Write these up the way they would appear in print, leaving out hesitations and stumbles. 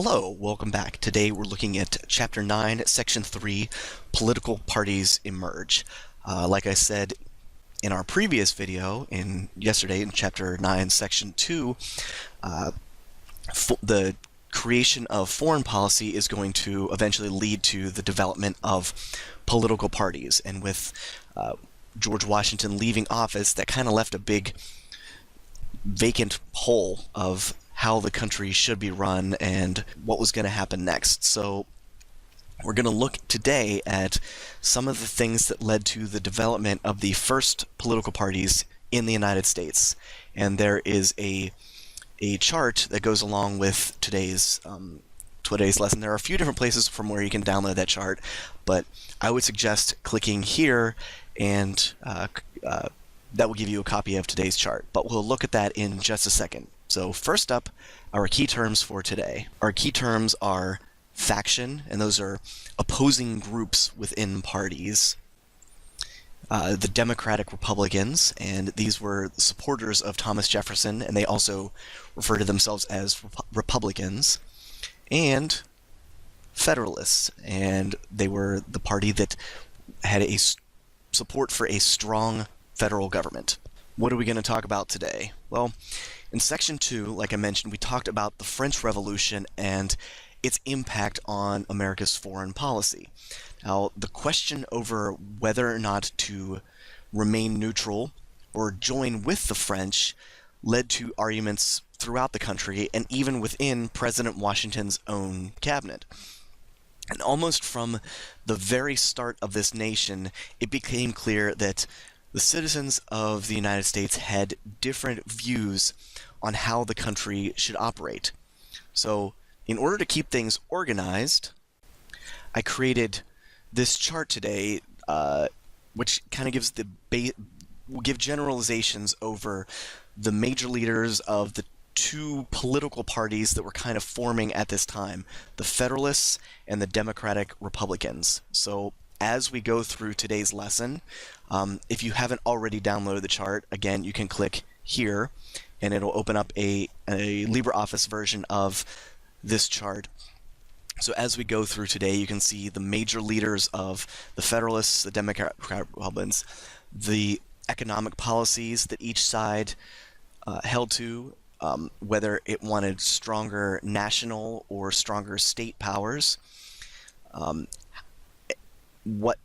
Hello, welcome back. Today we're looking at Chapter 9, Section 3, Political Parties Emerge. Like I said in our previous video, yesterday in Chapter 9, Section 2, the creation of foreign policy is going to eventually lead to the development of political parties. And with George Washington leaving office, that kind of left a big vacant hole of how the country should be run and what was going to happen next. So we're going to look today at some of the things that led to the development of the first political parties in the United States. And there is a chart that goes along with today's lesson. There are a few different places from where you can download that chart, but I would suggest clicking here, and that will give you a copy of today's chart. But we'll look at that in just a second. So first up, our key terms for today. Our key terms are faction, and those are opposing groups within parties. The Democratic Republicans, and these were supporters of Thomas Jefferson, and they also refer to themselves as Republicans. And Federalists, and they were the party that had a support for a strong federal government. What are we going to talk about today? Well, in Section 2, like I mentioned, we talked about the French Revolution and its impact on America's foreign policy. Now, the question over whether or not to remain neutral or join with the French led to arguments throughout the country and even within President Washington's own cabinet. And almost from the very start of this nation, it became clear that the citizens of the United States had different views on how the country should operate. So, in order to keep things organized, I created this chart today, which kind of gives will give generalizations over the major leaders of the two political parties that were kind of forming at this time, the Federalists and the Democratic Republicans. So, as we go through today's lesson, if you haven't already downloaded the chart, again, you can click here, and it'll open up a LibreOffice version of this chart. So as we go through today, you can see the major leaders of the Federalists, the Democratic Republicans, the economic policies that each side held to, whether it wanted stronger national or stronger state powers, what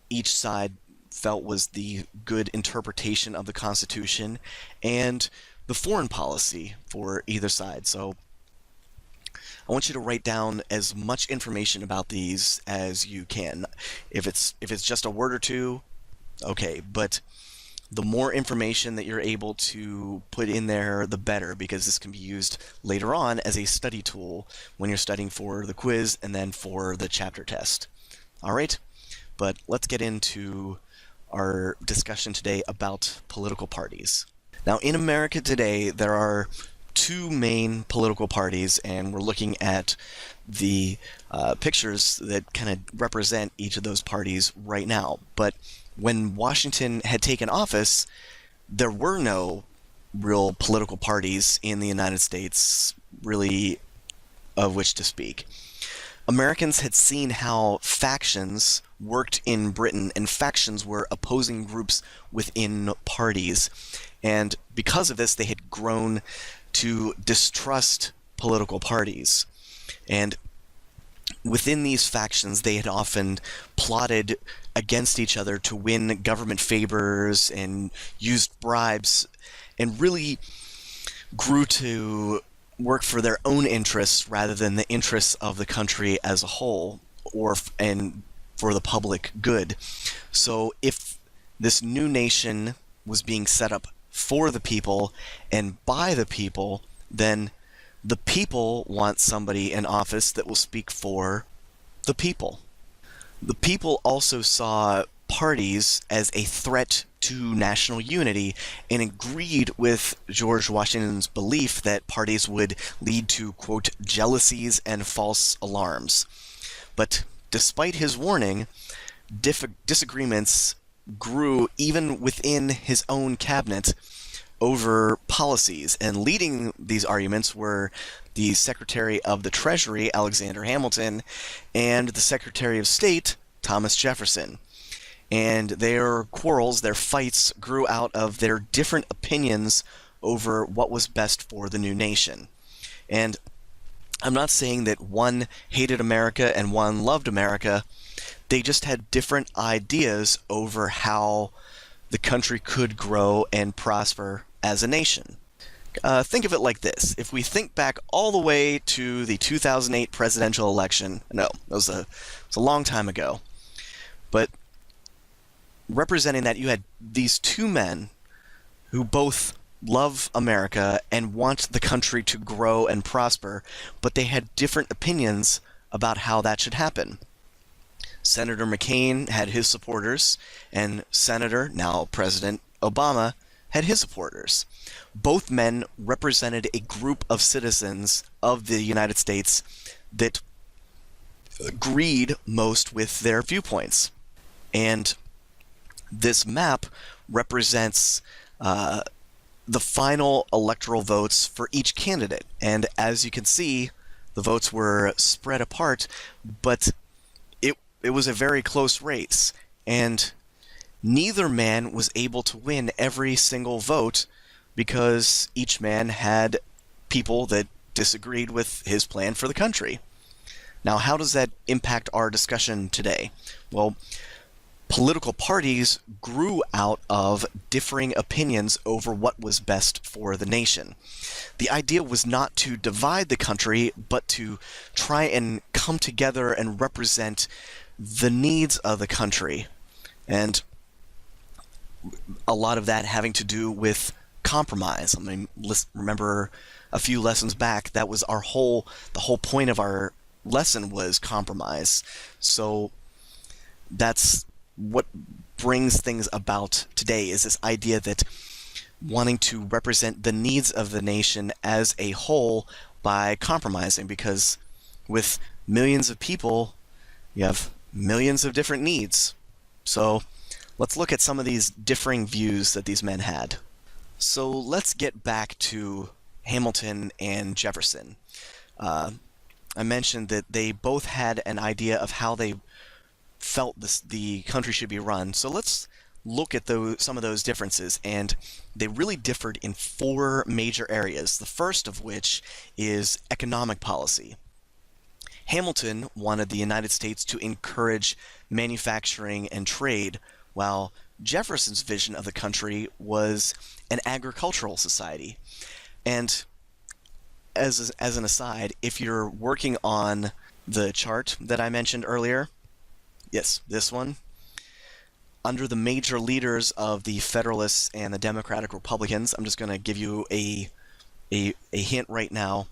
each side felt was the good interpretation of the Constitution, and the foreign policy for either side. So I want you to write down as much information about these as you can. If it's just a word or two, okay, but the more information that you're able to put in there, the better, because this can be used later on as a study tool when you're studying for the quiz and then for the chapter test. All right, but let's get into our discussion today about political parties. Now, in America today, there are two main political parties, and we're looking at the pictures that kind of represent each of those parties right now. But when Washington had taken office, there were no real political parties in the United States, really, of which to speak. Americans had seen how factions worked in Britain, and factions were opposing groups within parties. And because of this, they had grown to distrust political parties. And within these factions, they had often plotted against each other to win government favors and used bribes, and really grew to work for their own interests rather than the interests of the country as a whole, and for the public good. So if this new nation was being set up for the people and by the people, then the people want somebody in office that will speak for the people. The people also saw parties as a threat to national unity and agreed with George Washington's belief that parties would lead to, quote, jealousies and false alarms. But despite his warning, disagreements grew even within his own cabinet over policies. And leading these arguments were the Secretary of the Treasury, Alexander Hamilton, and the Secretary of State, Thomas Jefferson. And their quarrels, their fights, grew out of their different opinions over what was best for the new nation. And I'm not saying that one hated America and one loved America. They just had different ideas over how the country could grow and prosper as a nation. Think of it like this. If we think back all the way to the 2008 presidential election, no, it was a long time ago, but representing that, you had these two men who both love America and want the country to grow and prosper, but they had different opinions about how that should happen. Senator McCain had his supporters, and Senator, now President Obama, had his supporters. Both men represented a group of citizens of the United States that agreed most with their viewpoints. And this map represents the final electoral votes for each candidate. And as you can see, the votes were spread apart, but it was a very close race. And neither man was able to win every single vote because each man had people that disagreed with his plan for the country. Now, how does that impact our discussion today? Well, political parties grew out of differing opinions over what was best for the nation. The idea was not to divide the country, but to try and come together and represent the needs of the country. And a lot of that having to do with compromise. I mean, remember a few lessons back, that was the whole point of our lesson was compromise. So that's what brings things about today, is this idea that wanting to represent the needs of the nation as a whole by compromising, because with millions of people, you have millions of different needs. So let's look at some of these differing views that these men had. So let's get back to Hamilton and Jefferson. I mentioned that they both had an idea of how they felt the country should be run. So let's look at some of those differences, and they really differed in four major areas, the first of which is economic policy. Hamilton wanted the United States to encourage manufacturing and trade, while Jefferson's vision of the country was an agricultural society. And as an aside, if you're working on the chart that I mentioned earlier, yes, this one, under the major leaders of the Federalists and the Democratic Republicans, I'm just going to give you a hint right now.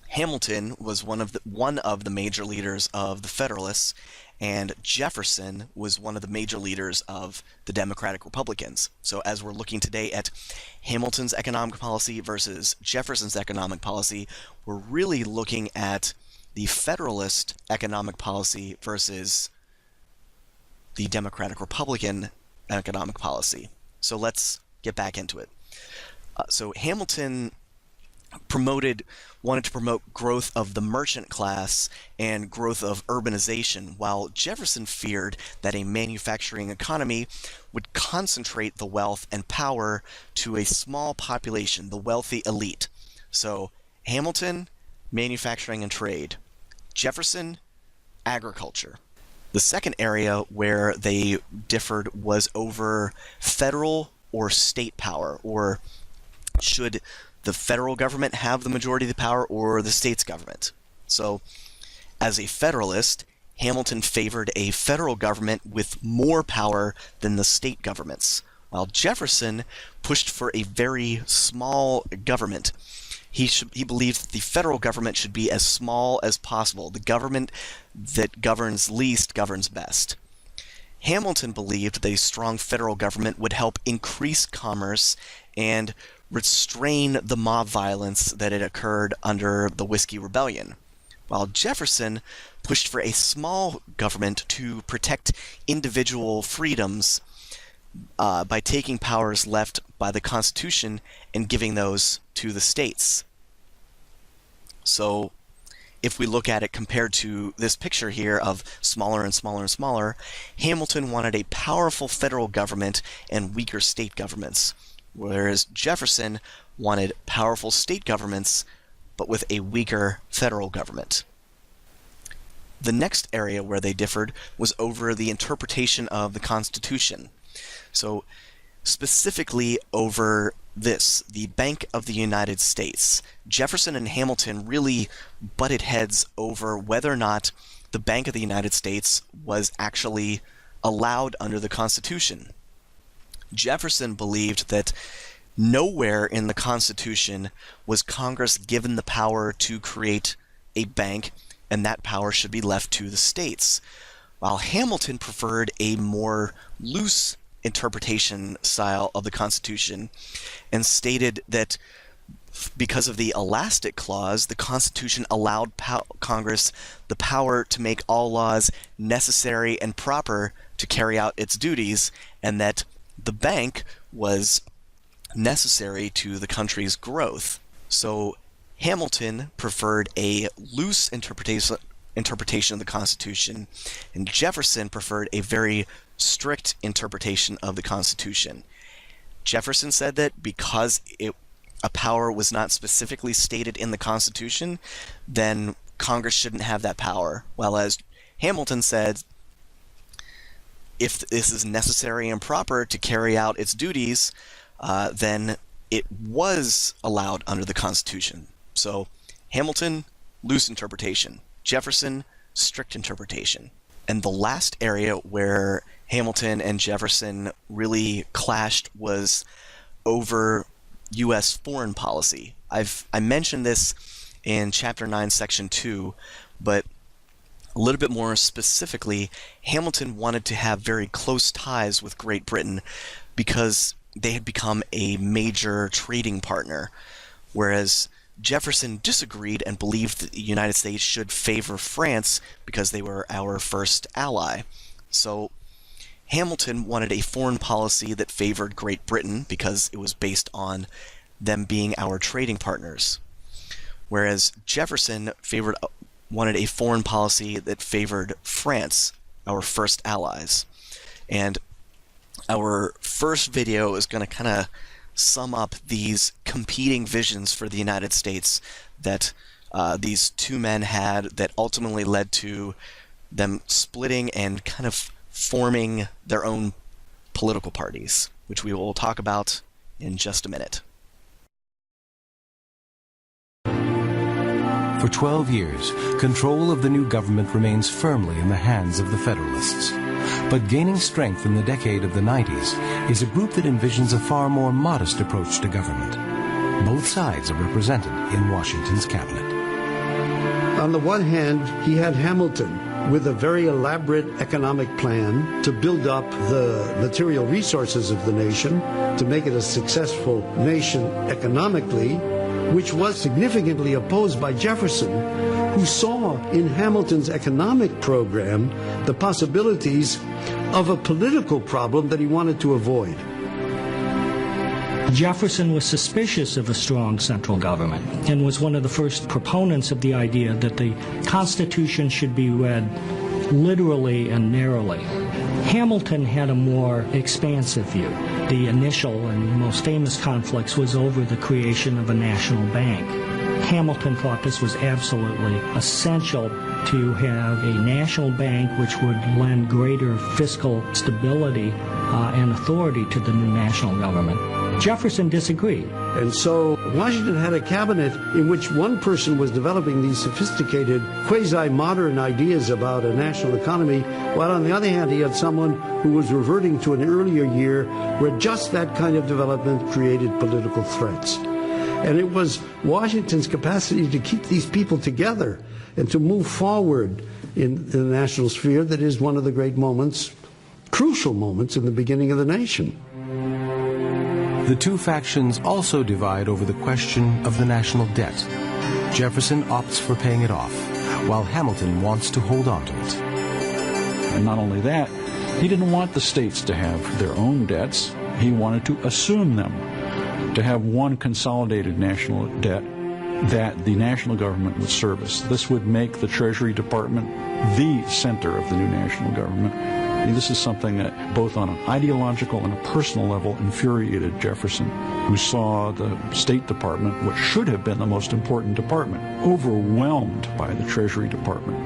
Hamilton was one of the major leaders of the Federalists, and Jefferson was one of the major leaders of the Democratic Republicans. So as we're looking today at Hamilton's economic policy versus Jefferson's economic policy, we're really looking at the Federalist economic policy versus the Democratic Republican economic policy. So let's get back into it. So Hamilton wanted to promote growth of the merchant class and growth of urbanization, while Jefferson feared that a manufacturing economy would concentrate the wealth and power to a small population, the wealthy elite. So Hamilton, manufacturing and trade. Jefferson, agriculture. The second area where they differed was over federal or state power, or should the federal government have the majority of the power or the state's government. So as a Federalist, Hamilton favored a federal government with more power than the state governments, while Jefferson pushed for a very small government. He believed that the federal government should be as small as possible. The government that governs least governs best. Hamilton believed that a strong federal government would help increase commerce and restrain the mob violence that had occurred under the Whiskey Rebellion, while Jefferson pushed for a small government to protect individual freedoms by taking powers left by the Constitution and giving those to the states. So if we look at it compared to this picture here of smaller and smaller and smaller, Hamilton wanted a powerful federal government and weaker state governments, whereas Jefferson wanted powerful state governments but with a weaker federal government. The next area where they differed was over the interpretation of the Constitution. So specifically over this, the Bank of the United States. Jefferson and Hamilton really butted heads over whether or not the Bank of the United States was actually allowed under the Constitution. Jefferson believed that nowhere in the Constitution was Congress given the power to create a bank, and that power should be left to the states, while Hamilton preferred a more loose interpretation style of the Constitution and stated that because of the elastic clause, the Constitution allowed Congress the power to make all laws necessary and proper to carry out its duties, and that the bank was necessary to the country's growth. So Hamilton preferred a loose interpretation of the Constitution, and Jefferson preferred a very strict interpretation of the Constitution. Jefferson said that because a power was not specifically stated in the Constitution, then Congress shouldn't have that power, while as Hamilton said, if this is necessary and proper to carry out its duties, then it was allowed under the Constitution. So Hamilton, loose interpretation. Jefferson, strict interpretation. And the last area where Hamilton and Jefferson really clashed was over U.S. foreign policy. I mentioned this in Chapter 9, Section 2, but a little bit more specifically, Hamilton wanted to have very close ties with Great Britain because they had become a major trading partner, whereas Jefferson disagreed and believed that the United States should favor France because they were our first ally. So Hamilton wanted a foreign policy that favored Great Britain because it was based on them being our trading partners, whereas Jefferson wanted a foreign policy that favored France, our first allies. And our first video is going to kind of sum up these competing visions for the United States that these two men had that ultimately led to them splitting and kind of forming their own political parties, which we will talk about in just a minute. For 12 years, control of the new government remains firmly in the hands of the Federalists. But gaining strength in the decade of the 90s is a group that envisions a far more modest approach to government. Both sides are represented in Washington's cabinet. On the one hand, he had Hamilton with a very elaborate economic plan to build up the material resources of the nation, to make it a successful nation economically, which was significantly opposed by Jefferson, who saw in Hamilton's economic program the possibilities of a political problem that he wanted to avoid. Jefferson was suspicious of a strong central government and was one of the first proponents of the idea that the Constitution should be read literally and narrowly. Hamilton had a more expansive view. The initial and most famous conflicts was over the creation of a national bank. Hamilton thought this was absolutely essential to have a national bank which would lend greater fiscal stability and authority to the new national government. Jefferson disagreed. And so Washington had a cabinet in which one person was developing these sophisticated, quasi-modern ideas about a national economy, while on the other hand he had someone who was reverting to an earlier year where just that kind of development created political threats. And it was Washington's capacity to keep these people together and to move forward in the national sphere that is one of the great moments, crucial moments in the beginning of the nation. The two factions also divide over the question of the national debt. Jefferson opts for paying it off, while Hamilton wants to hold on to it. And not only that, he didn't want the states to have their own debts. He wanted to assume them, to have one consolidated national debt that the national government would service. This would make the Treasury Department the center of the new national government. And this is something that, both on an ideological and a personal level, infuriated Jefferson, who saw the State Department, which should have been the most important department, overwhelmed by the Treasury Department.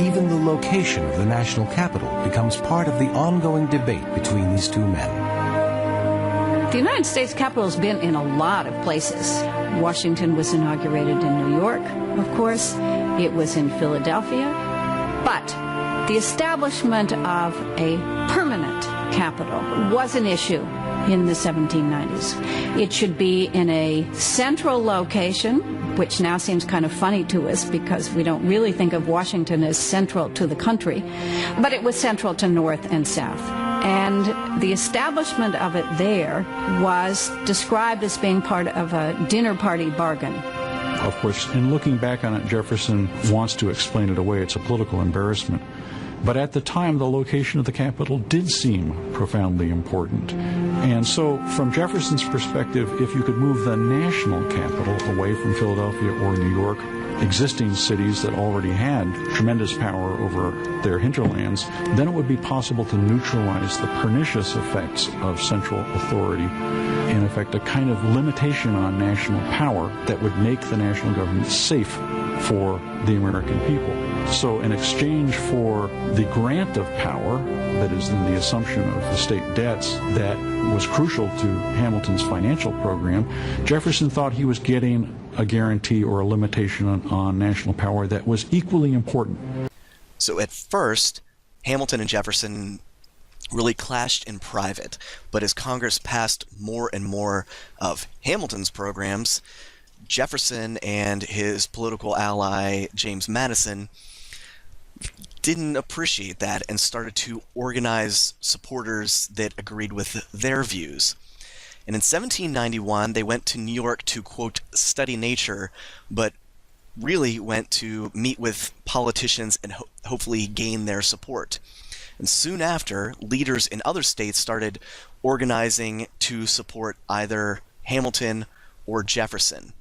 Even the location of the national capital becomes part of the ongoing debate between these two men. The United States Capitol has been in a lot of places. Washington was inaugurated in New York, of course. It was in Philadelphia. But the establishment of a permanent capital was an issue in the 1790s. It should be in a central location, which now seems kind of funny to us because we don't really think of Washington as central to the country, but it was central to North and South. And the establishment of it there was described as being part of a dinner party bargain. Of course, in looking back on it, Jefferson wants to explain it away. It's a political embarrassment. But at the time, the location of the capital did seem profoundly important. And so, from Jefferson's perspective, if you could move the national capital away from Philadelphia or New York, existing cities that already had tremendous power over their hinterlands, then it would be possible to neutralize the pernicious effects of central authority. In effect, a kind of limitation on national power that would make the national government safe for the American people. So in exchange for the grant of power, that is in the assumption of the state debts, that was crucial to Hamilton's financial program, Jefferson thought he was getting a guarantee or a limitation on national power that was equally important. So at first, Hamilton and Jefferson really clashed in private, but as Congress passed more and more of Hamilton's programs, Jefferson and his political ally James Madison didn't appreciate that and started to organize supporters that agreed with their views. And in 1791, they went to New York to, quote, study nature, but really went to meet with politicians and hopefully gain their support. And soon after, leaders in other states started organizing to support either Hamilton or Jefferson.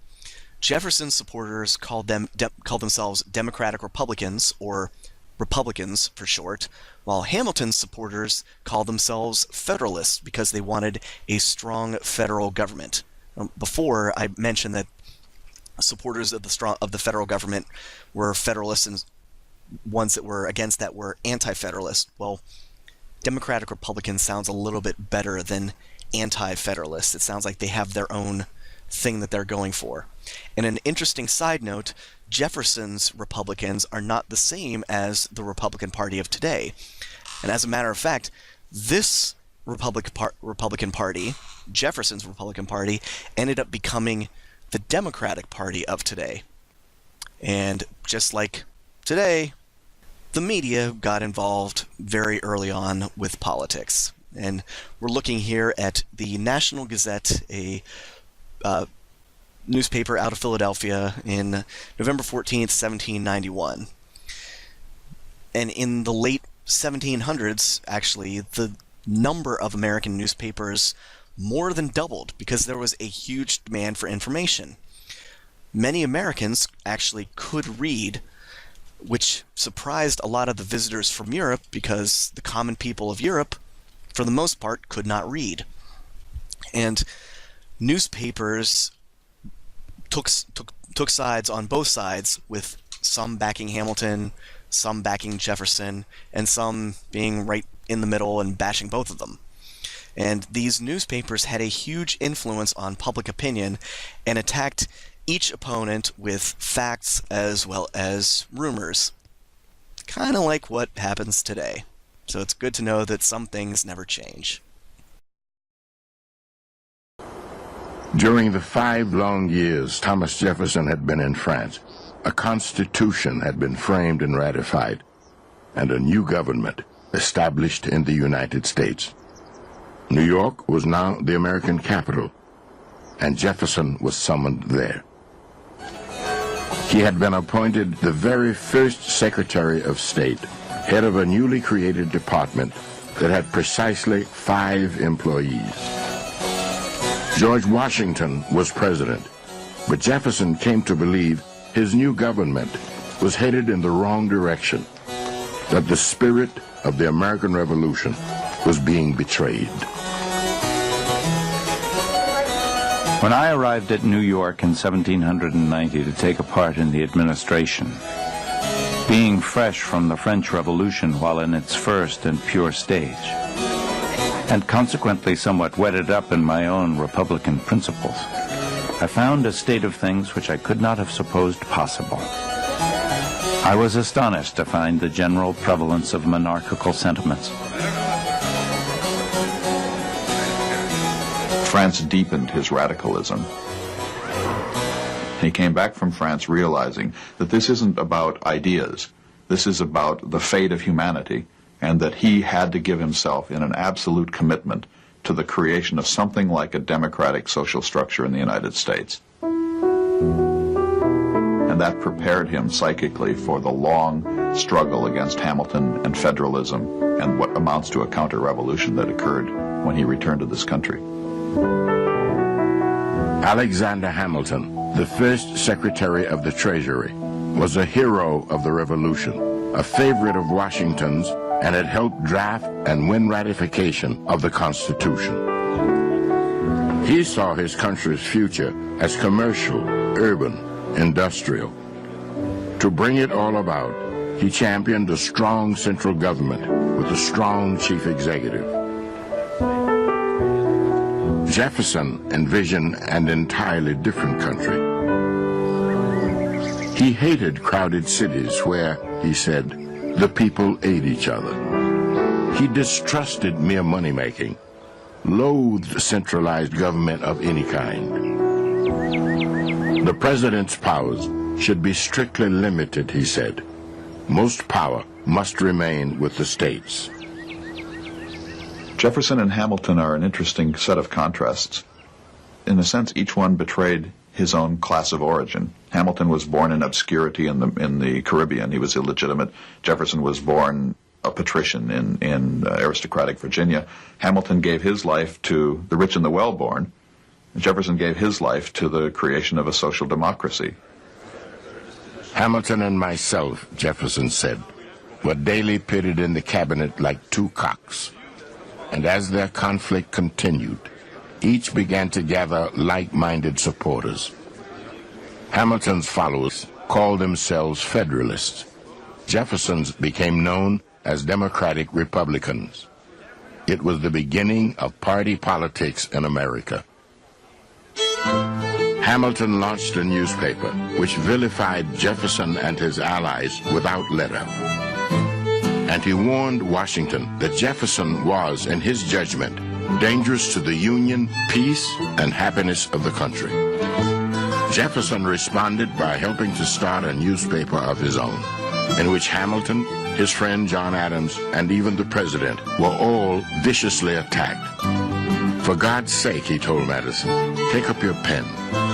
Jefferson's supporters called themselves Democratic Republicans, or Republicans for short, while Hamilton's supporters called themselves Federalists because they wanted a strong federal government. Before, I mentioned that supporters of the federal government were Federalists, and ones that were against that were anti-Federalist. Well, Democratic Republicans sounds a little bit better than anti-Federalist. It sounds like they have their own thing that they're going for. And an interesting side note, Jefferson's Republicans are not the same as the Republican Party of today. And as a matter of fact, this Republican Party, Jefferson's Republican Party, ended up becoming the Democratic Party of today. And just like today, the media got involved very early on with politics. And we're looking here at the National Gazette, a newspaper out of Philadelphia, in November 14th, 1791. And in the late 1700s, actually, the number of American newspapers more than doubled because there was a huge demand for information. Many Americans actually could read, which surprised a lot of the visitors from Europe because the common people of Europe, for the most part, could not read. And newspapers took sides on both sides, with some backing Hamilton, some backing Jefferson, and some being right in the middle and bashing both of them. And these newspapers had a huge influence on public opinion and attacked each opponent with facts as well as rumors. Kind of like what happens today. So it's good to know that some things never change. During the 5 long years Thomas Jefferson had been in France, a constitution had been framed and ratified, and a new government established in the United States. New York was now the American capital, and Jefferson was summoned there. He had been appointed the very first Secretary of State, head of a newly created department that had precisely 5 employees. George Washington was president, but Jefferson came to believe his new government was headed in the wrong direction, that the spirit of the American Revolution was being betrayed. When I arrived at New York in 1790 to take a part in the administration, being fresh from the French Revolution while in its first and pure stage, and consequently somewhat wetted up in my own Republican principles, I found a state of things which I could not have supposed possible. I was astonished to find the general prevalence of monarchical sentiments. France deepened his radicalism. He came back from France realizing that this isn't about ideas. This is about the fate of humanity, and that he had to give himself in an absolute commitment to the creation of something like a democratic social structure in the United States. And that prepared him psychically for the long struggle against Hamilton and federalism and what amounts to a counter-revolution that occurred when he returned to this country. Alexander Hamilton, the first Secretary of the Treasury, was a hero of the Revolution, a favorite of Washington's, and had helped draft and win ratification of the Constitution. He saw his country's future as commercial, urban, industrial. To bring it all about, he championed a strong central government with a strong chief executive. Jefferson envisioned an entirely different country. He hated crowded cities where, he said, the people ate each other. He distrusted mere money-making, loathed centralized government of any kind. The president's powers should be strictly limited, he said. Most power must remain with the states. Jefferson and Hamilton are an interesting set of contrasts. In a sense, each one betrayed his own class of origin. Hamilton was born in obscurity in the Caribbean. He was illegitimate. Jefferson was born a patrician in aristocratic Virginia. Hamilton gave his life to the rich and the well-born. Jefferson gave his life to the creation of a social democracy. Hamilton and myself, Jefferson said, were daily pitted in the cabinet like two cocks. And as their conflict continued, each began to gather like-minded supporters. Hamilton's followers called themselves Federalists. Jefferson's became known as Democratic Republicans. It was the beginning of party politics in America. Hamilton launched a newspaper which vilified Jefferson and his allies without letter. And he warned Washington that Jefferson was, in his judgment, dangerous to the Union, peace, and happiness of the country. Jefferson responded by helping to start a newspaper of his own, in which Hamilton, his friend John Adams, and even the president were all viciously attacked. For God's sake, he told Madison, take up your pen,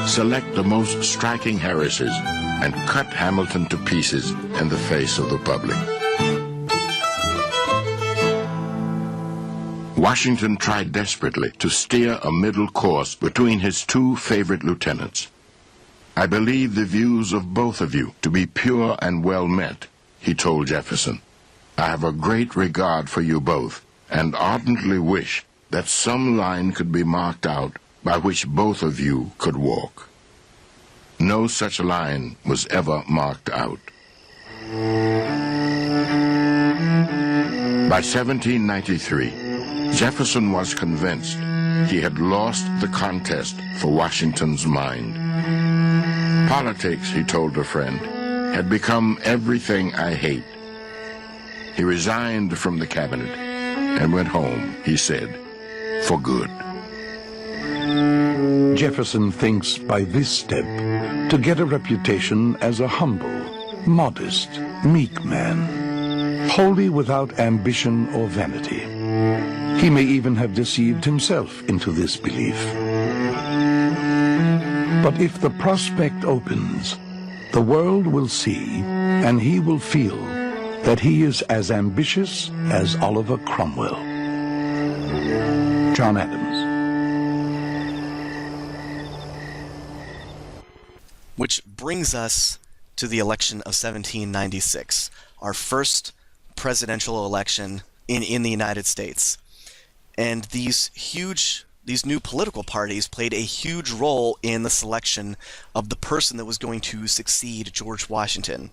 select the most striking heresies, and cut Hamilton to pieces in the face of the public. Washington tried desperately to steer a middle course between his two favorite lieutenants. I believe the views of both of you to be pure and well meant, he told Jefferson. I have a great regard for you both, and ardently wish that some line could be marked out by which both of you could walk. No such line was ever marked out. By 1793, Jefferson was convinced he had lost the contest for Washington's mind. Politics, he told a friend, had become everything I hate. He resigned from the cabinet and went home, he said, for good. Jefferson thinks by this step to get a reputation as a humble, modest, meek man, wholly without ambition or vanity. He may even have deceived himself into this belief. But if the prospect opens, the world will see, and he will feel that he is as ambitious as Oliver Cromwell. John Adams. Which brings us to the election of 1796, our first presidential election in the United States. And these new political parties played a huge role in the selection of the person that was going to succeed George Washington.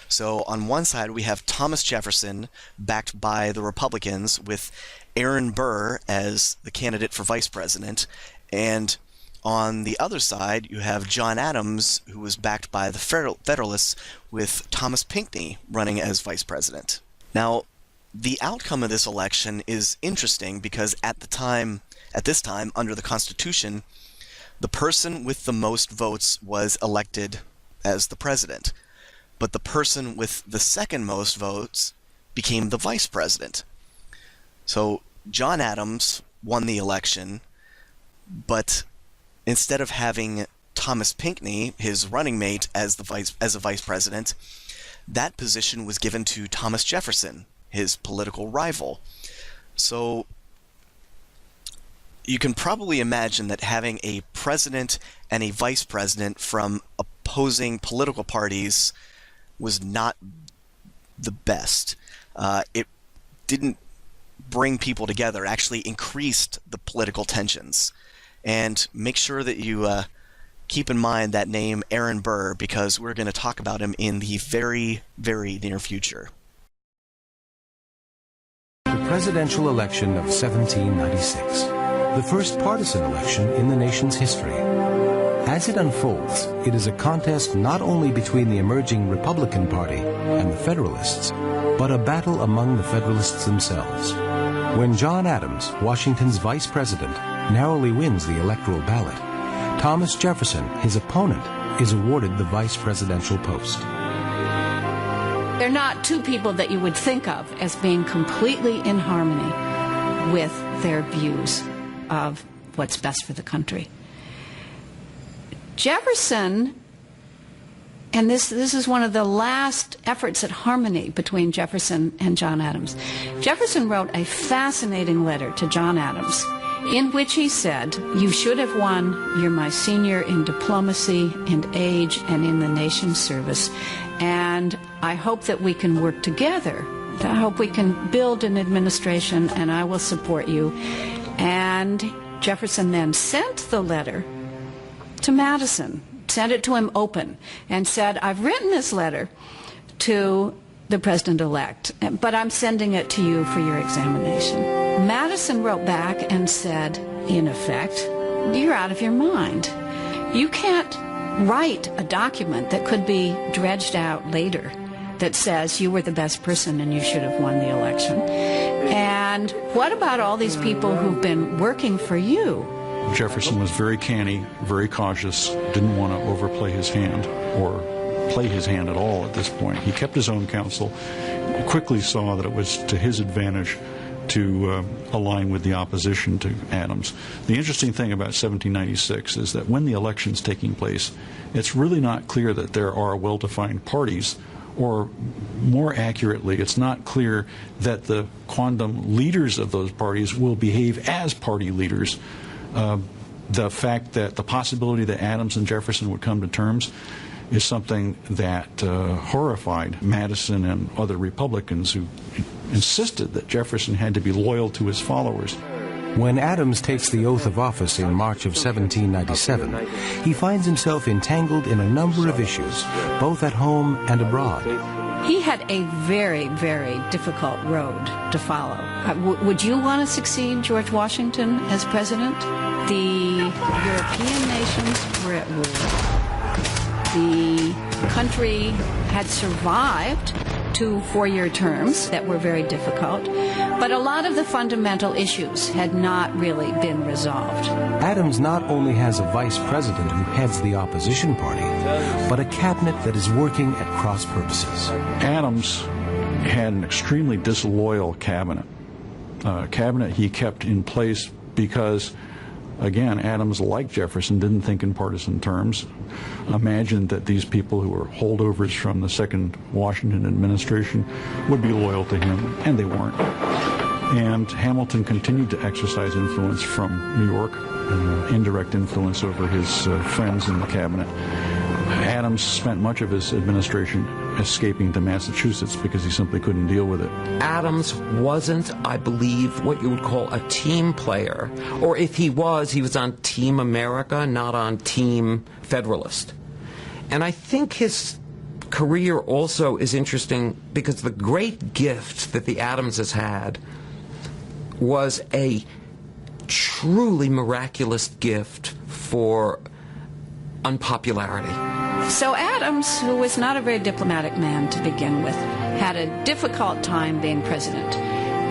So on one side, we have Thomas Jefferson, backed by the Republicans, with Aaron Burr as the candidate for vice president. And on the other side, you have John Adams, who was backed by the Federalists, with Thomas Pinckney running as vice president. Now, the outcome of this election is interesting because at this time, under the Constitution, the person with the most votes was elected as the president. But the person with the second most votes became the vice president. So John Adams won the election, but instead of having Thomas Pinckney, his running mate, as a vice president, that position was given to Thomas Jefferson, his political rival. So you can probably imagine that having a president and a vice president from opposing political parties was not the best. It didn't bring people together, it actually increased the political tensions. And make sure that you keep in mind that name, Aaron Burr, because we're going to talk about him in the very, very near future. The presidential election of 1796, the first partisan election in the nation's history. As it unfolds, it is a contest not only between the emerging Republican Party and the Federalists, but a battle among the Federalists themselves. When John Adams, Washington's vice president, narrowly wins the electoral ballot, Thomas Jefferson, his opponent, is awarded the vice presidential post. They're not two people that you would think of as being completely in harmony with their views of what's best for the country. Jefferson, and this is one of the last efforts at harmony between Jefferson and John Adams. Jefferson wrote a fascinating letter to John Adams in which he said, "You should have won. You're my senior in diplomacy and age and in the nation's service. And I hope that we can work together. I hope we can build an administration, and I will support you." And Jefferson then sent the letter to Madison, sent it to him open, and said, "I've written this letter to the president-elect, but I'm sending it to you for your examination." Madison wrote back and said, in effect, "You're out of your mind. You can't write a document that could be dredged out later that says you were the best person and you should have won the election. And what about all these people who've been working for you?" Jefferson was very canny, very cautious, didn't want to overplay his hand or play his hand at all at this point. He kept his own counsel, quickly saw that it was to his advantage to align with the opposition to Adams. The interesting thing about 1796 is that when the election's taking place, it's really not clear that there are well-defined parties, or more accurately, it's not clear that the quondam leaders of those parties will behave as party leaders. The fact that the possibility that Adams and Jefferson would come to terms is something that horrified Madison and other Republicans who insisted that Jefferson had to be loyal to his followers. When Adams takes the oath of office in March of 1797, he finds himself entangled in a number of issues, both at home and abroad. He had a very, very difficult road to follow. Would you want to succeed George Washington as president? The European nations were at war. The country had survived 2 4-year terms that were very difficult, but a lot of the fundamental issues had not really been resolved. Adams not only has a vice president who heads the opposition party, but a cabinet that is working at cross purposes. Adams had an extremely disloyal cabinet, a cabinet he kept in place because, again, Adams, like Jefferson, didn't think in partisan terms, imagined that these people who were holdovers from the second Washington administration would be loyal to him, and they weren't. And Hamilton continued to exercise influence from New York, indirect influence over his friends in the cabinet. Adams spent much of his administration escaping to Massachusetts because he simply couldn't deal with it. Adams wasn't, I believe, what you would call a team player. Or if he was on Team America, not on Team Federalist. And I think his career also is interesting because the great gift that the Adamses had was a truly miraculous gift for unpopularity. So Adams, who was not a very diplomatic man to begin with, had a difficult time being president.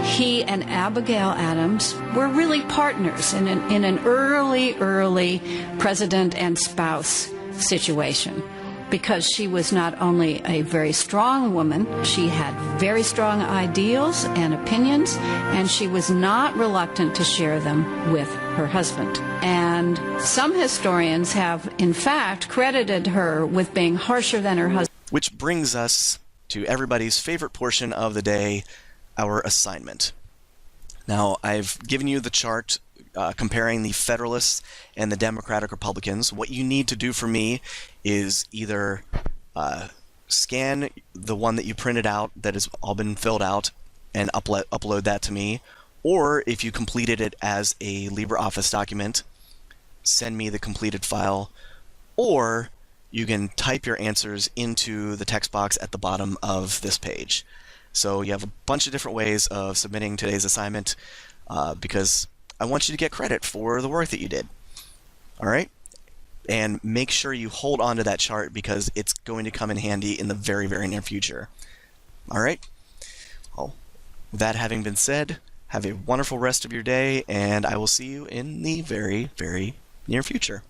He and Abigail Adams were really partners in an early president and spouse situation, because she was not only a very strong woman, she had very strong ideals and opinions, and she was not reluctant to share them with her husband. And some historians have, in fact, credited her with being harsher than her husband. Which brings us to everybody's favorite portion of the day, our assignment. Now, I've given you the chart comparing the Federalists and the Democratic Republicans. What you need to do for me is either scan the one that you printed out that has all been filled out and upload that to me, or if you completed it as a LibreOffice document, send me the completed file, or you can type your answers into the text box at the bottom of this page. So you have a bunch of different ways of submitting today's assignment because I want you to get credit for the work that you did. All right? And make sure you hold on to that chart because it's going to come in handy in the very, very near future. All right? Well, that having been said, have a wonderful rest of your day, and I will see you in the very, very near future.